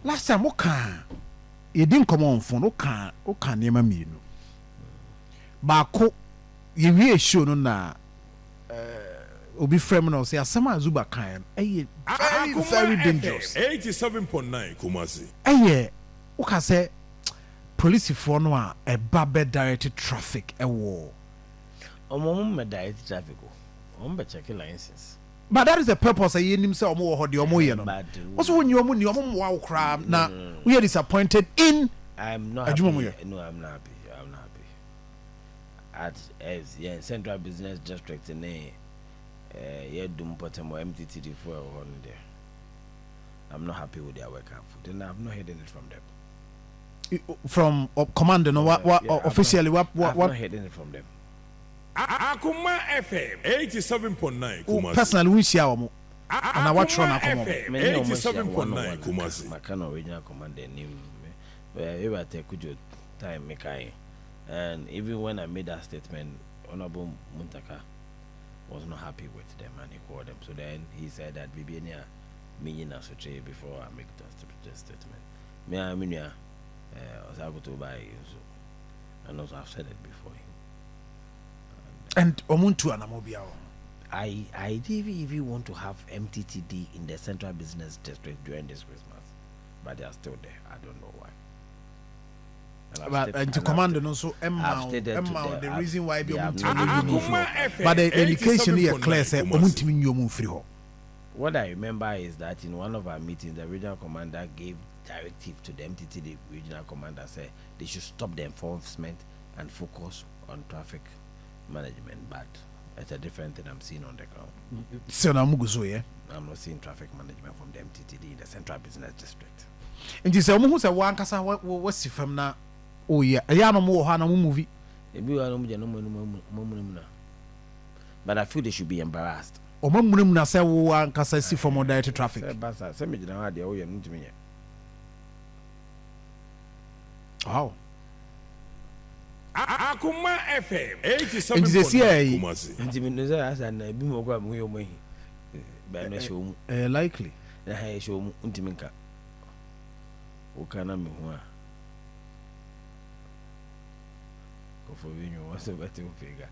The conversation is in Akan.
last time you didn't come on phone oka nema mienu baako ye wie show no na obi frame no say asema azuba kan very dangerous 87.9 Kumasi oka say police for no a eba be direct traffic ewo me direct traffic be check license. But that is the purpose. I him say omo ho de omo ye no. Also when you omo ni omo wa kra na we are disappointed in. I'm not happy. No, I'm not happy. I'm not happy. As central business district in yeah dum potemo MTTD for on there. I'm not happy with their work output, and I've not heard it from them. From command no what officially what I've not heard it from them. Akuma FM 87.9 Kumasi. Personally, we share omo. And I watch on Akuma FM 87.9 Kumasi. My kind of original commander name. Where I take good time Mekai. And even when I made that statement, Honorable Muntaka was not happy with them and he called them. So then he said that Bibiania meaning as before I make that statement. Me I mean was I go to buy so and also I've said it before him. And omuntu anamobia. I even want to have MTTD in the central business district during this Christmas, but they are still there. I don't know why. And to command and also Emma the reason why be but the indication here clear say omuntu nyomu free ho. What I remember is that in one of our meetings, the regional commander gave directive to the MTTD regional commander, say they should stop the enforcement and focus on traffic management. But it's a different thing I'm seeing on the ground. So I'm not seeing traffic management from the MTTD in the central business district. And you say, who say one kasa what's from now? Oh yeah, I no more hana movie. But I feel they should be embarrassed. O mamunum na say one kasa see from direct traffic. Wow. Akuma FM 87.9 Kumasi. Likely. Go for you, what's the better figure?